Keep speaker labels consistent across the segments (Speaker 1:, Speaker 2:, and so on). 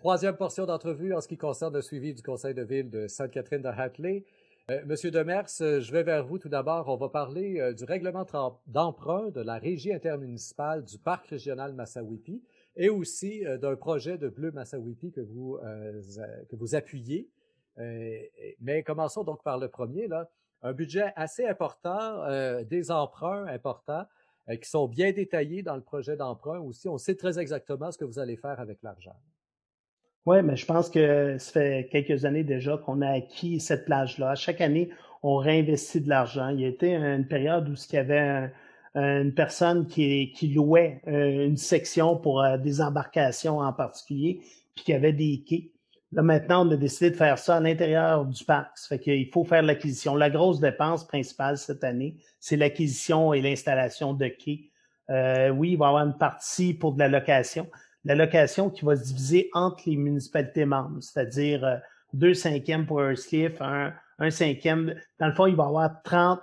Speaker 1: Troisième portion d'entrevue en ce qui concerne le suivi du conseil de ville de Sainte-Catherine-de-Hatley. Monsieur Demers, je vais vers vous tout d'abord. On va parler du règlement d'emprunt de la régie intermunicipale du parc régional Massawippi et aussi d'un projet de Bleu Massawippi que vous appuyez. Mais commençons donc par le premier, là. Un budget assez important, des emprunts importants qui sont bien détaillés dans le projet d'emprunt aussi. On sait très exactement ce que vous allez faire avec l'argent.
Speaker 2: Oui, mais je pense que ça fait quelques années déjà qu'on a acquis cette plage-là. Chaque année, on réinvestit de l'argent. Il y a été une période où il y avait une personne qui louait une section pour des embarcations en particulier, puis qui avait des quais. Là, maintenant, on a décidé de faire ça à l'intérieur du parc. Ça fait qu'il faut faire l'acquisition. La grosse dépense principale cette année, c'est l'acquisition et l'installation de quais. Oui, il va y avoir une partie pour de la location. La location qui va se diviser entre les municipalités membres, c'est-à-dire 2/5 pour Earthcliff, un cinquième. Dans le fond, il va y avoir 30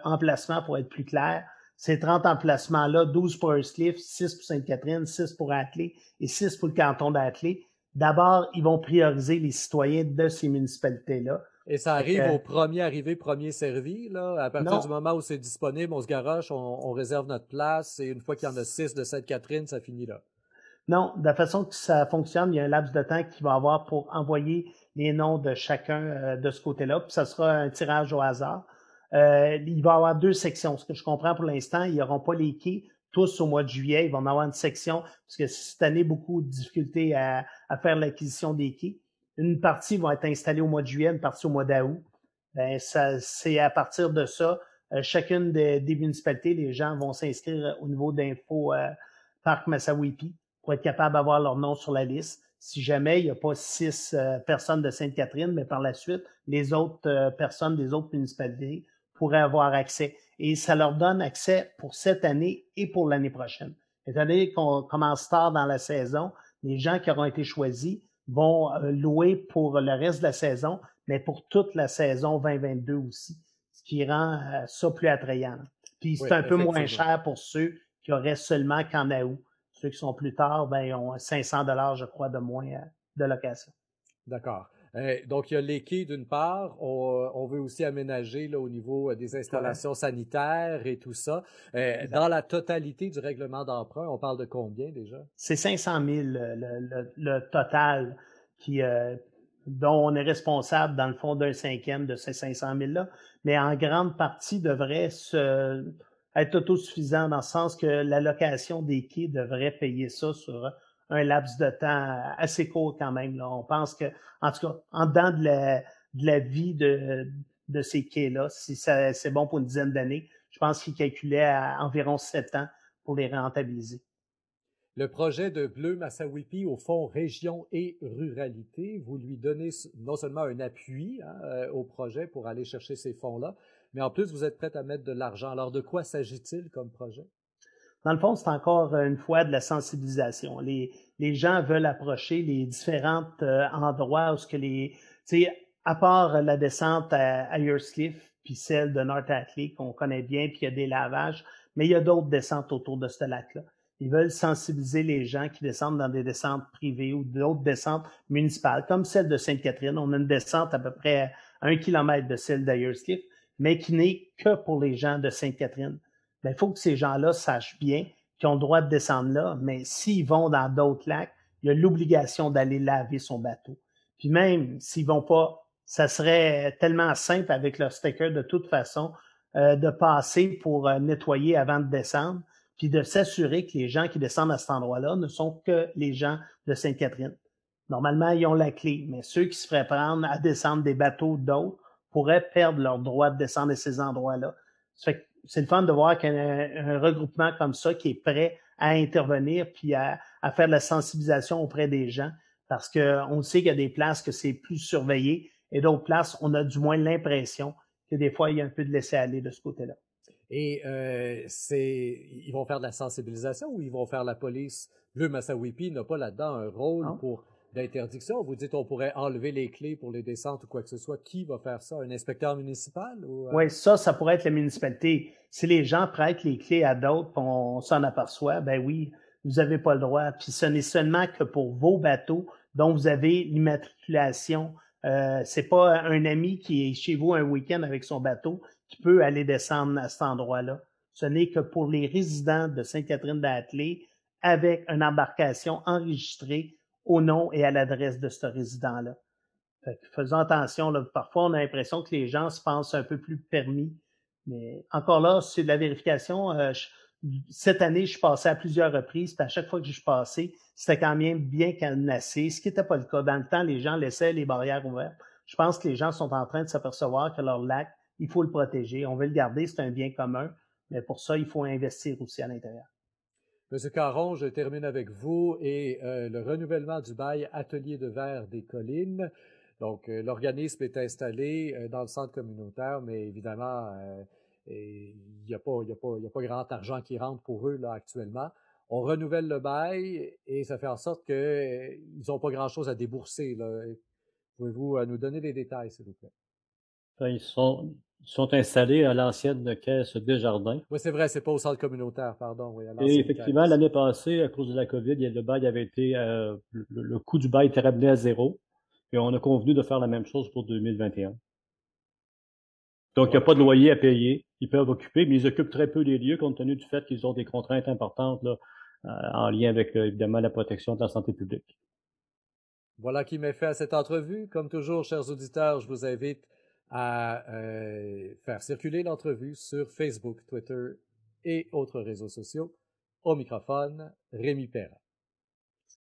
Speaker 2: emplacements pour être plus clair. Ces 30 emplacements-là, 12 pour Earthcliff, 6 pour Sainte-Catherine, 6 pour Hatley et 6 pour le canton d'Hatley. D'abord, ils vont prioriser les citoyens de ces municipalités-là.
Speaker 1: Et ça arrive au premier arrivé, premier servi, là. À partir du
Speaker 2: Non,
Speaker 1: moment où c'est disponible, on se garoche, on réserve notre place, et une fois qu'il y en a 6 de Sainte-Catherine, ça finit là.
Speaker 2: Non, de la façon que ça fonctionne, il y a un laps de temps qu'il va avoir pour envoyer les noms de chacun de ce côté-là, puis ça sera un tirage au hasard. Il va y avoir deux sections. Ce que je comprends pour l'instant, ils n'auront pas les quais tous au mois de juillet. Ils vont en avoir une section, parce que cette année, beaucoup de difficultés à faire l'acquisition des quais. Une partie va être installée au mois de juillet, une partie au mois d'août. Ben, ça, c'est à partir de ça, chacune des municipalités, les gens vont s'inscrire au niveau d'Info Parc Massawippi pour être capable d'avoir leur nom sur la liste. Si jamais il n'y a pas 6 personnes de Sainte-Catherine, mais par la suite, les autres personnes des autres municipalités pourraient avoir accès. Et ça leur donne accès pour cette année et pour l'année prochaine. Étant donné qu'on commence tard dans la saison, les gens qui auront été choisis vont louer pour le reste de la saison, mais pour toute la saison 2022 aussi, ce qui rend ça plus attrayant. Puis
Speaker 1: Oui,
Speaker 2: c'est un peu moins
Speaker 1: effectivement.
Speaker 2: cher pour ceux qui auraient seulement qu'en août. Ceux qui sont plus tard, ben, ils ont 500 $, je crois, de moins de location.
Speaker 1: D'accord. Donc, il y a les quais d'une part. On veut aussi aménager là, au niveau des
Speaker 2: Ouais,
Speaker 1: installations sanitaires et tout ça. Dans
Speaker 2: exact.
Speaker 1: la totalité du règlement d'emprunt, on parle de combien déjà?
Speaker 2: C'est 500 000 le total qui, dont on est responsable, dans le fond, d'un cinquième de ces 500 000-là, mais en grande partie devrait être autosuffisant dans le sens que la location des quais devrait payer ça sur un laps de temps assez court quand même. Là. On pense que, en tout cas, en dedans de la vie de ces quais-là, si c'est bon pour une dizaine d'années, je pense qu'ils calculaient à environ 7 ans pour les rentabiliser.
Speaker 1: Le projet de Bleu Massawippi au Fonds Région et Ruralité, vous lui donnez non seulement un appui hein, au projet pour aller chercher ces fonds-là, mais en plus, vous êtes prêt à mettre de l'argent. Alors, de quoi s'agit-il comme projet?
Speaker 2: Dans le fond, c'est encore une fois de la sensibilisation. Les gens veulent approcher les différents endroits où ce que tu sais, à part la descente à Earthcliff, puis celle de North Atlee qu'on connaît bien, puis il y a des lavages, mais il y a d'autres descentes autour de ce lac-là. Ils veulent sensibiliser les gens qui descendent dans des descentes privées ou d'autres descentes municipales, comme celle de Sainte-Catherine. On a une descente à peu près à 1 kilomètre de celle d'Earthcliff, mais qui n'est que pour les gens de Sainte-Catherine. Ben, il faut que ces gens-là sachent bien qu'ils ont le droit de descendre là, mais s'ils vont dans d'autres lacs, il y a l'obligation d'aller laver son bateau. Puis même s'ils vont pas, ça serait tellement simple avec leur sticker de toute façon de passer pour nettoyer avant de descendre, puis de s'assurer que les gens qui descendent à cet endroit-là ne sont que les gens de Sainte-Catherine. Normalement, ils ont la clé, mais ceux qui se feraient prendre à descendre des bateaux d'autres pourraient perdre leur droit de descendre à ces endroits-là. Ça fait que c'est le fun de voir qu'il y a un regroupement comme ça qui est prêt à intervenir puis à faire de la sensibilisation auprès des gens parce qu'on sait qu'il y a des places que c'est plus surveillé et d'autres places, on a du moins l'impression que des fois, il y a un peu de laisser-aller de ce côté-là.
Speaker 1: Et ils vont faire de la sensibilisation ou ils vont faire la police? Bleu Massawippi n'a pas là-dedans un rôle
Speaker 2: Non?
Speaker 1: pour d'interdiction. Vous dites on pourrait enlever les clés pour les descentes ou quoi que ce soit. Qui va faire ça? Un inspecteur municipal ou
Speaker 2: Oui, ça pourrait être la municipalité. Si les gens prêtent les clés à d'autres, on s'en aperçoit, ben oui, vous n'avez pas le droit. Puis ce n'est seulement que pour vos bateaux dont vous avez l'immatriculation. C'est pas un ami qui est chez vous un week-end avec son bateau qui peut aller descendre à cet endroit-là. Ce n'est que pour les résidents de Sainte-Catherine-d'Hatley avec une embarcation enregistrée au nom et à l'adresse de ce résident-là. Faisons attention, là, parfois on a l'impression que les gens se pensent un peu plus permis, mais encore là, c'est de la vérification. Cette année, je suis passé à plusieurs reprises, puis à chaque fois que je suis passé, c'était quand même bien cadenassé, ce qui n'était pas le cas. Dans le temps, les gens laissaient les barrières ouvertes. Je pense que les gens sont en train de s'apercevoir que leur lac, il faut le protéger. On veut le garder, c'est un bien commun, mais pour ça, il faut investir aussi à l'intérieur.
Speaker 1: Monsieur Caron, je termine avec vous et le renouvellement du bail Atelier de verre des collines. Donc, l'organisme est installé dans le centre communautaire, mais évidemment, il n'y a pas grand argent qui rentre pour eux là actuellement. On renouvelle le bail et ça fait en sorte qu'ils n'ont pas grand-chose à débourser. Là. Pouvez-vous nous donner les détails, s'il vous plaît?
Speaker 3: Enfin, ils sont installés à l'ancienne caisse Desjardins.
Speaker 1: Oui, c'est vrai, c'est pas au centre communautaire, pardon, oui, à
Speaker 3: Et
Speaker 1: l'ancienne
Speaker 3: effectivement,
Speaker 1: caisse.
Speaker 3: l'année passée, à cause de la COVID, le bail avait été, le coût du bail était ramené à zéro. Et on a convenu de faire la même chose pour 2021. Donc, il n'y a pas de loyer à payer. Ils peuvent occuper, mais ils occupent très peu les lieux compte tenu du fait qu'ils ont des contraintes importantes là, en lien avec, évidemment, la protection de la santé publique.
Speaker 1: Voilà qui met fait à cette entrevue. Comme toujours, chers auditeurs, je vous invite à faire circuler l'entrevue sur Facebook, Twitter et autres réseaux sociaux. Au microphone, Rémi Perra.